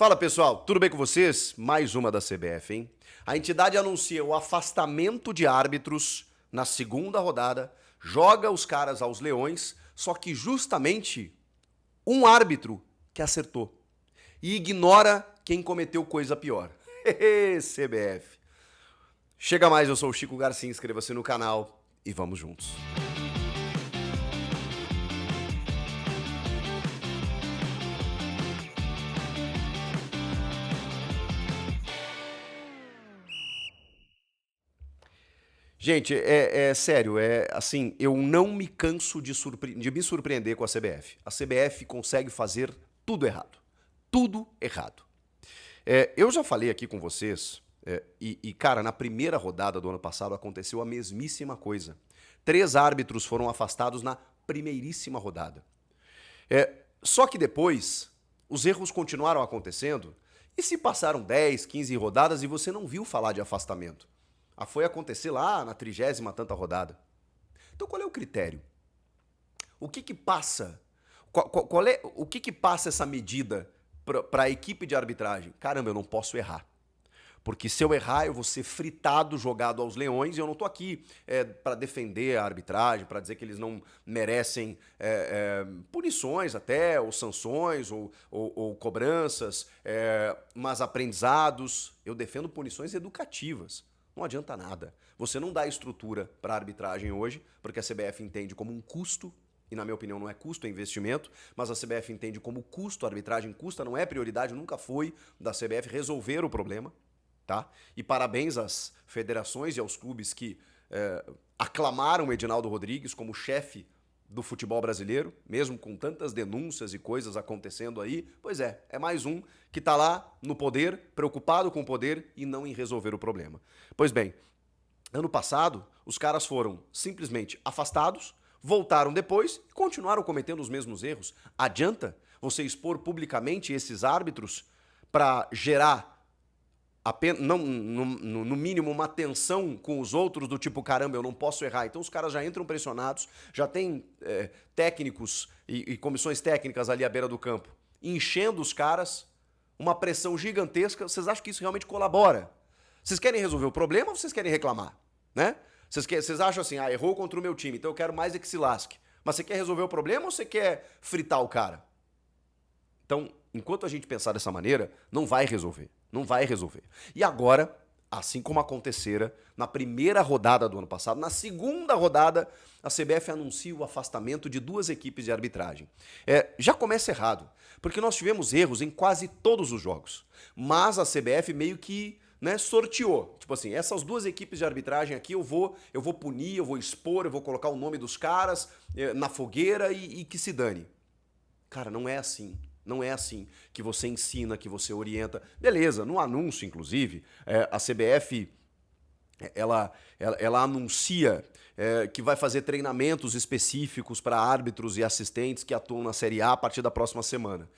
Fala pessoal, tudo bem com vocês? Mais uma da CBF, hein? A entidade anuncia o afastamento de árbitros na segunda rodada, joga os caras aos leões, só que justamente um árbitro que acertou e ignora quem cometeu coisa pior. CBF. Chega mais, eu sou o Chico Garcia, inscreva-se no canal e vamos juntos. Gente, é sério, assim, eu não me canso de me surpreender com a CBF. A CBF consegue fazer tudo errado. Tudo errado. Eu já falei aqui com vocês, cara, na primeira rodada do ano passado aconteceu a mesmíssima coisa. 3 árbitros foram afastados na primeiríssima rodada. Só que depois, os erros continuaram acontecendo e se passaram 10, 15 rodadas e você não viu falar de afastamento. Foi acontecer lá na 30ª tanta rodada. Então qual é o critério? O que passa? O que passa essa medida para a equipe de arbitragem? Caramba, eu não posso errar. Porque se eu errar, eu vou ser fritado, jogado aos leões, e eu não estou aqui para defender a arbitragem, para dizer que eles não merecem punições até, ou sanções, ou cobranças, mas aprendizados. Eu defendo punições educativas. Não adianta nada. Você não dá estrutura para a arbitragem hoje, porque a CBF entende como um custo, e na minha opinião não é custo, é investimento, mas a CBF entende como custo, a arbitragem custa, não é prioridade, nunca foi da CBF resolver o problema, tá? E parabéns às federações e aos clubes que aclamaram o Edinaldo Rodrigues como chefe do futebol brasileiro, mesmo com tantas denúncias e coisas acontecendo aí. Pois é mais um que está lá no poder, preocupado com o poder e não em resolver o problema. Pois bem, ano passado, os caras foram simplesmente afastados, voltaram depois e continuaram cometendo os mesmos erros. Adianta você expor publicamente esses árbitros para gerar no mínimo uma tensão com os outros do tipo, caramba, eu não posso errar. Então os caras já entram pressionados, já tem técnicos e comissões técnicas ali à beira do campo, enchendo os caras, uma pressão gigantesca. Vocês acham que isso realmente colabora? Vocês querem resolver o problema ou vocês querem reclamar? Né? Vocês acham assim, errou contra o meu time, então eu quero mais é que se lasque. Mas você quer resolver o problema ou você quer fritar o cara? Então, enquanto a gente pensar dessa maneira, não vai resolver. Não vai resolver. E agora, assim como acontecera na primeira rodada do ano passado, na segunda rodada, a CBF anuncia o afastamento de 2 equipes de arbitragem. Já começa errado, porque nós tivemos erros em quase todos os jogos. Mas a CBF meio que sorteou. Tipo assim, essas 2 equipes de arbitragem aqui eu vou punir, eu vou expor, eu vou colocar o nome dos caras na fogueira e que se dane. Cara, não é assim. Não é assim que você ensina, que você orienta. Beleza, no anúncio, inclusive, a CBF ela anuncia que vai fazer treinamentos específicos para árbitros e assistentes que atuam na Série A partir da próxima semana.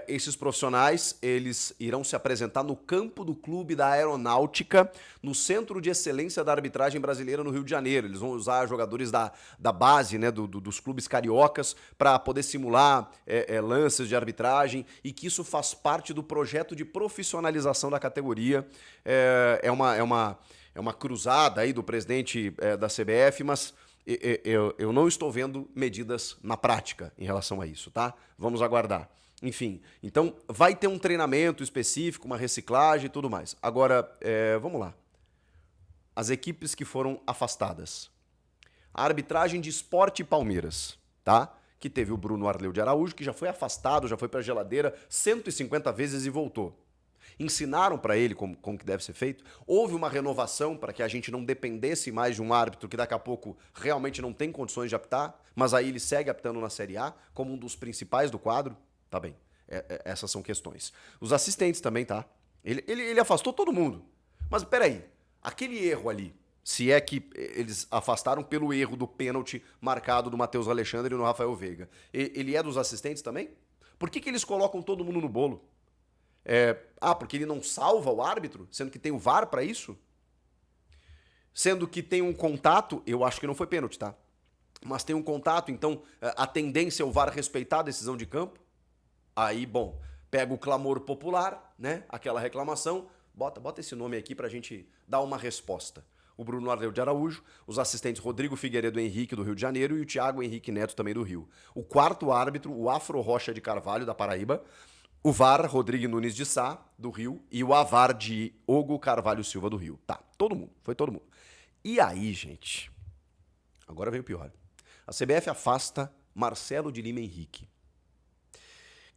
Esses profissionais, eles irão se apresentar no campo do Clube da Aeronáutica, no Centro de Excelência da Arbitragem Brasileira no Rio de Janeiro. Eles vão usar jogadores da base, dos clubes cariocas, para poder simular lances de arbitragem, e que isso faz parte do projeto de profissionalização da categoria. É uma cruzada aí do presidente da CBF, mas eu não estou vendo medidas na prática em relação a isso, tá? Vamos aguardar. Enfim, então vai ter um treinamento específico, uma reciclagem e tudo mais. Agora, vamos lá. As equipes que foram afastadas. A arbitragem de Sport e Palmeiras, tá? Que teve o Bruno Arleu de Araújo, que já foi afastado, já foi para a geladeira 150 vezes e voltou. Ensinaram para ele como que deve ser feito. Houve uma renovação para que a gente não dependesse mais de um árbitro que daqui a pouco realmente não tem condições de apitar, mas aí ele segue apitando na Série A como um dos principais do quadro. Tá bem, essas são questões. Os assistentes também, tá? Ele afastou todo mundo. Mas peraí, aquele erro ali, se é que eles afastaram pelo erro do pênalti marcado do Matheus Alexandre e no Rafael Veiga, ele é dos assistentes também? Por que eles colocam todo mundo no bolo? Porque ele não salva o árbitro, sendo que tem o VAR para isso? Sendo que tem um contato, eu acho que não foi pênalti, tá? Mas tem um contato, então a tendência é o VAR respeitar a decisão de campo. Aí, bom, pega o clamor popular, né? Aquela reclamação, bota esse nome aqui pra gente dar uma resposta. O Bruno Ardeu de Araújo, os assistentes Rodrigo Figueiredo Henrique, do Rio de Janeiro, e o Thiago Henrique Neto, também do Rio. O quarto árbitro, o Afro Rocha de Carvalho, da Paraíba. O VAR, Rodrigo Nunes de Sá, do Rio. E o AVAR de Hugo Carvalho Silva, do Rio. Tá, todo mundo, foi todo mundo. E aí, gente, agora vem o pior. A CBF afasta Marcelo de Lima Henrique,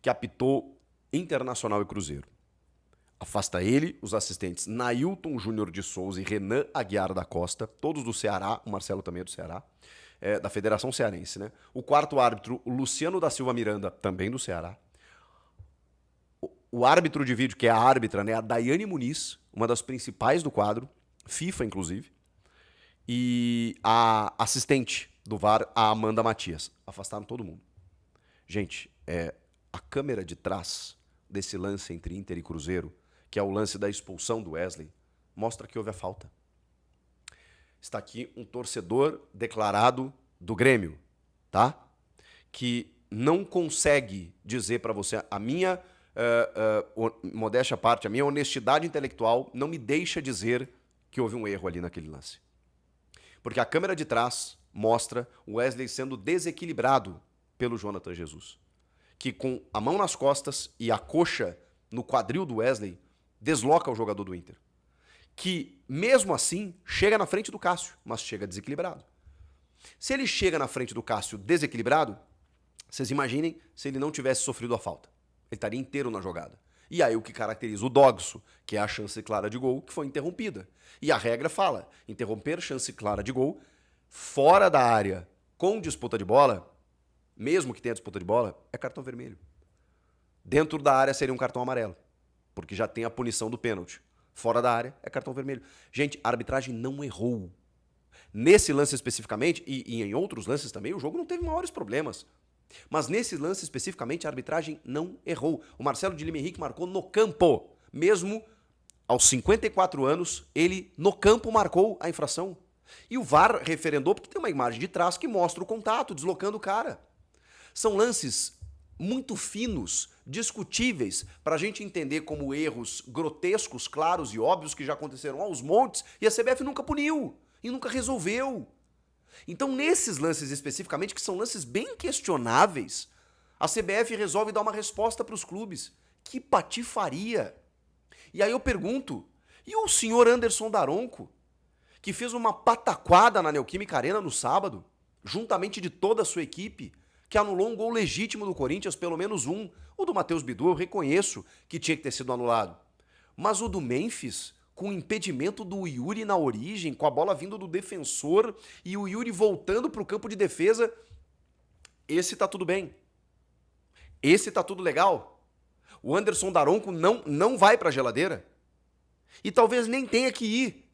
que apitou Internacional e Cruzeiro. Afasta ele, os assistentes Nailton Júnior de Souza e Renan Aguiar da Costa, todos do Ceará, o Marcelo também é do Ceará, da Federação Cearense, né? O quarto árbitro, Luciano da Silva Miranda, também do Ceará. O árbitro de vídeo, que é a árbitra, né? A Daiane Muniz, uma das principais do quadro, FIFA inclusive, e a assistente do VAR, a Amanda Matias. Afastaram todo mundo. Gente, a câmera de trás desse lance entre Inter e Cruzeiro, que é o lance da expulsão do Wesley, mostra que houve a falta. Está aqui um torcedor declarado do Grêmio, tá? Que não consegue dizer para você, a minha modéstia à parte, a minha honestidade intelectual não me deixa dizer que houve um erro ali naquele lance. Porque a câmera de trás mostra o Wesley sendo desequilibrado pelo Jonathan Jesus, que com a mão nas costas e a coxa no quadril do Wesley, desloca o jogador do Inter. Que, mesmo assim, chega na frente do Cássio, mas chega desequilibrado. Se ele chega na frente do Cássio desequilibrado, vocês imaginem se ele não tivesse sofrido a falta. Ele estaria inteiro na jogada. E aí o que caracteriza o dogso, que é a chance clara de gol, que foi interrompida. E a regra fala, interromper chance clara de gol fora da área com disputa de bola, mesmo que tenha disputa de bola, é cartão vermelho. Dentro da área seria um cartão amarelo, porque já tem a punição do pênalti. Fora da área é cartão vermelho. Gente, a arbitragem não errou. Nesse lance especificamente, e em outros lances também, o jogo não teve maiores problemas. Mas nesse lance especificamente, a arbitragem não errou. O Marcelo de Lima Henrique marcou no campo. Mesmo aos 54 anos, ele no campo marcou a infração. E o VAR referendou porque tem uma imagem de trás que mostra o contato, deslocando o cara. São lances muito finos, discutíveis, para a gente entender como erros grotescos, claros e óbvios que já aconteceram aos montes e a CBF nunca puniu e nunca resolveu. Então, nesses lances especificamente, que são lances bem questionáveis, a CBF resolve dar uma resposta para os clubes. Que patifaria! E aí eu pergunto, e o senhor Anderson Daronco, que fez uma pataquada na Neoquímica Arena no sábado, juntamente de toda a sua equipe, que anulou um gol legítimo do Corinthians, pelo menos um. O do Matheus Bidu, eu reconheço que tinha que ter sido anulado. Mas o do Memphis, com o impedimento do Yuri na origem, com a bola vindo do defensor e o Yuri voltando para o campo de defesa, esse tá tudo bem. Esse tá tudo legal. O Anderson Daronco não vai para a geladeira. E talvez nem tenha que ir.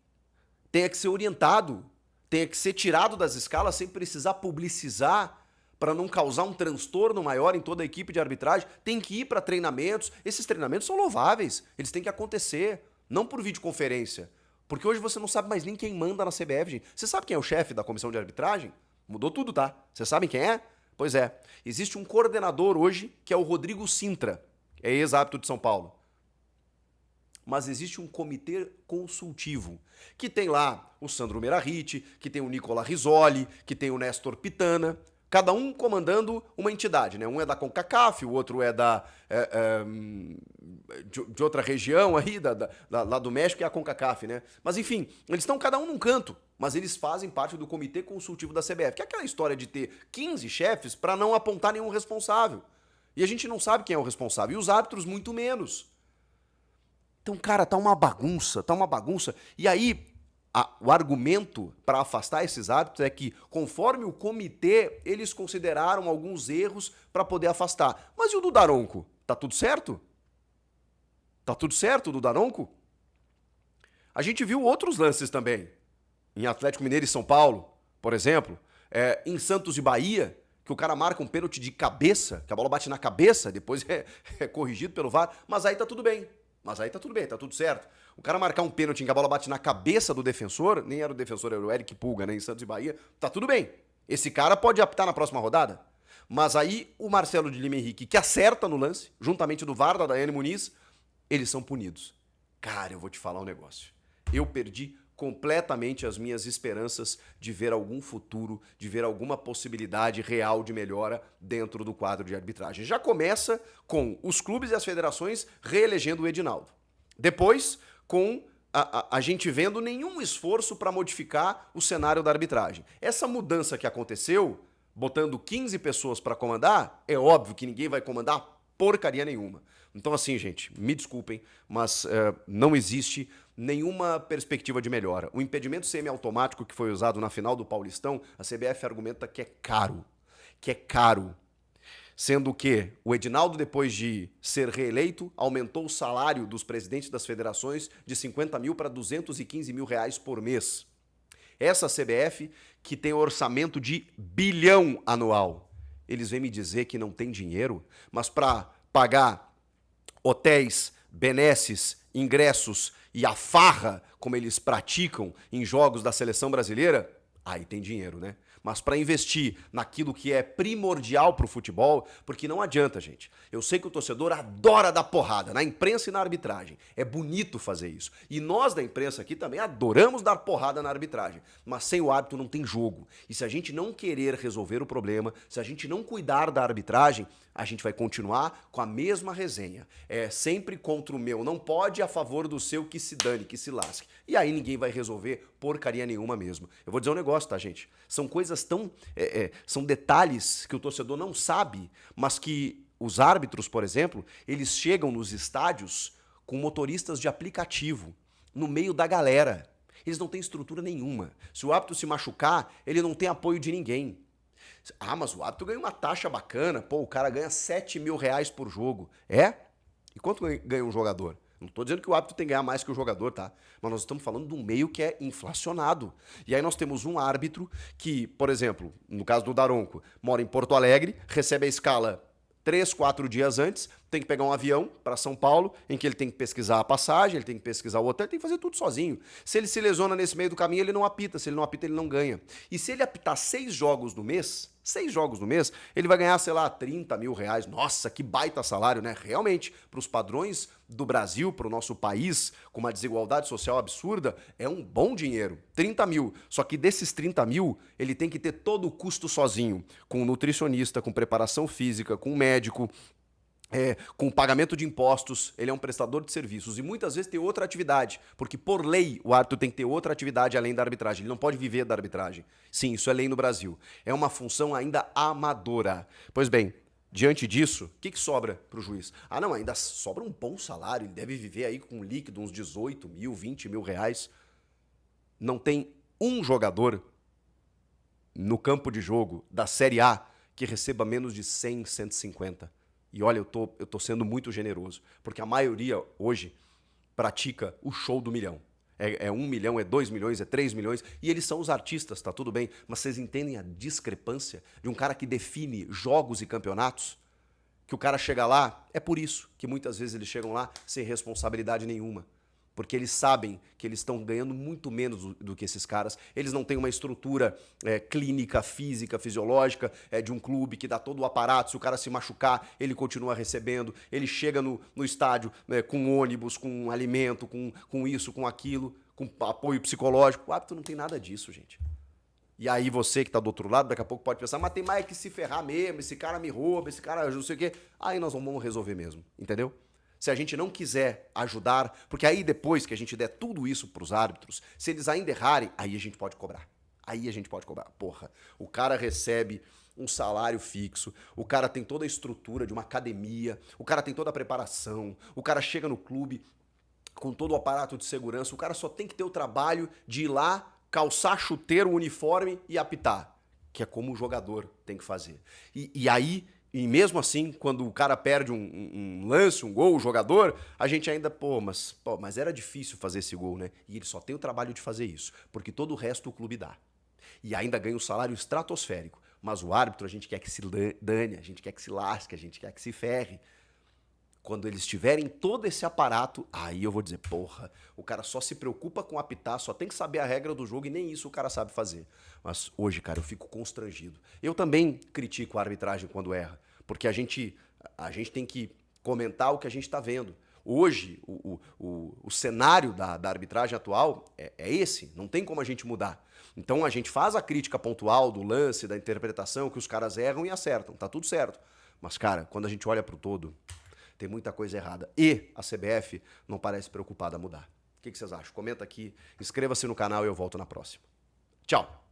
Tenha que ser orientado, tenha que ser tirado das escalas sem precisar publicizar para não causar um transtorno maior em toda a equipe de arbitragem. Tem que ir para treinamentos. Esses treinamentos são louváveis, eles têm que acontecer, não por videoconferência. Porque hoje você não sabe mais nem quem manda na CBF, gente. Você sabe quem é o chefe da comissão de arbitragem? Mudou tudo, tá? Vocês sabem quem é? Pois é. Existe um coordenador hoje que é o Rodrigo Sintra, é ex-árbitro de São Paulo. Mas existe um comitê consultivo, que tem lá o Sandro Meirahit, que tem o Nicola Risoli, que tem o Néstor Pitana, cada um comandando uma entidade, né? Um é da CONCACAF, o outro é de outra região aí, lá do México, que é a CONCACAF, né? Mas enfim, eles estão cada um num canto, mas eles fazem parte do comitê consultivo da CBF, que é aquela história de ter 15 chefes para não apontar nenhum responsável. E a gente não sabe quem é o responsável, e os árbitros muito menos. Então, cara, tá uma bagunça, tá uma bagunça. E aí, o argumento para afastar esses árbitros é que, conforme o comitê, eles consideraram alguns erros para poder afastar. Mas e o do Daronco? Tá tudo certo? Tá tudo certo do Daronco? A gente viu outros lances também. Em Atlético Mineiro e São Paulo, por exemplo. Em Santos e Bahia, que o cara marca um pênalti de cabeça, que a bola bate na cabeça, depois é corrigido pelo VAR, mas aí tá tudo bem. Mas aí tá tudo bem, tá tudo certo. O cara marcar um pênalti em que a bola bate na cabeça do defensor, nem era o defensor, era o Eric Pulga, né, em Santos e Bahia, tá tudo bem. Esse cara pode apitar na próxima rodada. Mas aí o Marcelo de Lima Henrique, que acerta no lance, juntamente do VAR da Daiane Muniz, eles são punidos. Cara, eu vou te falar um negócio. Eu perdi completamente as minhas esperanças de ver algum futuro, de ver alguma possibilidade real de melhora dentro do quadro de arbitragem. Já começa com os clubes e as federações reelegendo o Edinaldo. Depois, com a gente vendo nenhum esforço para modificar o cenário da arbitragem. Essa mudança que aconteceu, botando 15 pessoas para comandar, é óbvio que ninguém vai comandar porcaria nenhuma. Então, assim, gente, me desculpem, mas não existe nenhuma perspectiva de melhora. O impedimento semiautomático que foi usado na final do Paulistão, a CBF argumenta que é caro. Que é caro. Sendo que o Edinaldo, depois de ser reeleito, aumentou o salário dos presidentes das federações de 50 mil para 215 mil reais por mês. Essa CBF, que tem orçamento de bilhão anual, eles vêm me dizer que não tem dinheiro, mas para pagar hotéis, benesses, ingressos e a farra, como eles praticam em jogos da seleção brasileira, aí tem dinheiro, né? Mas para investir naquilo que é primordial para o futebol, porque não adianta, gente. Eu sei que o torcedor adora dar porrada na imprensa e na arbitragem. É bonito fazer isso. E nós da imprensa aqui também adoramos dar porrada na arbitragem. Mas sem o árbitro não tem jogo. E se a gente não querer resolver o problema, se a gente não cuidar da arbitragem, a gente vai continuar com a mesma resenha. É sempre contra o meu não pode, a favor do seu que se dane, que se lasque. E aí ninguém vai resolver porcaria nenhuma mesmo. Eu vou dizer um negócio, tá, gente? São coisas tão... são detalhes que o torcedor não sabe, mas que os árbitros, por exemplo, eles chegam nos estádios com motoristas de aplicativo, no meio da galera. Eles não têm estrutura nenhuma. Se o árbitro se machucar, ele não tem apoio de ninguém. Ah, mas o árbitro ganha uma taxa bacana. Pô, o cara ganha 7 mil reais por jogo. É? E quanto ganha um jogador? Não estou dizendo que o árbitro tem que ganhar mais que o jogador, tá? Mas nós estamos falando de um meio que é inflacionado. E aí nós temos um árbitro que, por exemplo, no caso do Daronco, mora em Porto Alegre, recebe a escala 3, 4 dias antes, tem que pegar um avião para São Paulo, em que ele tem que pesquisar a passagem, ele tem que pesquisar o hotel, ele tem que fazer tudo sozinho. Se ele se lesiona nesse meio do caminho, ele não apita. Se ele não apita, ele não ganha. E se ele apitar 6 jogos no mês, ele vai ganhar, sei lá, 30 mil reais. Nossa, que baita salário, né? Realmente, para os padrões do Brasil, para o nosso país, com uma desigualdade social absurda, é um bom dinheiro. 30 mil. Só que desses 30 mil, ele tem que ter todo o custo sozinho. Com um nutricionista, com preparação física, com um médico, com pagamento de impostos, ele é um prestador de serviços e muitas vezes tem outra atividade, porque por lei o árbitro tem que ter outra atividade além da arbitragem, ele não pode viver da arbitragem. Sim, isso é lei no Brasil. É uma função ainda amadora. Pois bem, diante disso, o que sobra para o juiz? Ah não, ainda sobra um bom salário, ele deve viver aí com um líquido, uns 18 mil, 20 mil reais. Não tem um jogador no campo de jogo da Série A que receba menos de 100, 150. E olha, eu tô sendo muito generoso, porque a maioria hoje pratica o show do milhão. É 1 milhão, é 2 milhões, é 3 milhões, e eles são os artistas, tá tudo bem, mas vocês entendem a discrepância de um cara que define jogos e campeonatos? Que o cara chega lá, é por isso que muitas vezes eles chegam lá sem responsabilidade nenhuma. Porque eles sabem que eles estão ganhando muito menos do que esses caras. Eles não têm uma estrutura clínica, física, fisiológica de um clube que dá todo o aparato. Se o cara se machucar, ele continua recebendo. Ele chega no estádio com ônibus, com alimento, com isso, com aquilo, com apoio psicológico. O árbitro não tem nada disso, gente. E aí você que está do outro lado, daqui a pouco pode pensar, mas tem mais que se ferrar mesmo, esse cara me rouba, esse cara não sei o quê. Aí nós vamos resolver mesmo, entendeu? Se a gente não quiser ajudar, porque aí depois que a gente der tudo isso para os árbitros, se eles ainda errarem, aí a gente pode cobrar. Aí a gente pode cobrar. Porra, o cara recebe um salário fixo, o cara tem toda a estrutura de uma academia, o cara tem toda a preparação, o cara chega no clube com todo o aparato de segurança, o cara só tem que ter o trabalho de ir lá, calçar chuteiro, uniforme e apitar, que é como o jogador tem que fazer. E aí... E mesmo assim, quando o cara perde um lance, um gol, o jogador, a gente ainda, mas era difícil fazer esse gol, né? E ele só tem o trabalho de fazer isso, porque todo o resto o clube dá. E ainda ganha um salário estratosférico. Mas o árbitro a gente quer que se dane, a gente quer que se lasque, a gente quer que se ferre. Quando eles tiverem todo esse aparato, aí eu vou dizer, porra, o cara só se preocupa com apitar, só tem que saber a regra do jogo e nem isso o cara sabe fazer. Mas hoje, cara, eu fico constrangido. Eu também critico a arbitragem quando erra, porque a gente tem que comentar o que a gente está vendo. Hoje, o cenário da arbitragem atual é esse, não tem como a gente mudar. Então a gente faz a crítica pontual do lance, da interpretação, que os caras erram e acertam, tá tudo certo. Mas, cara, quando a gente olha pro todo, tem muita coisa errada. E a CBF não parece preocupada a mudar. O que vocês acham? Comenta aqui, inscreva-se no canal e eu volto na próxima. Tchau!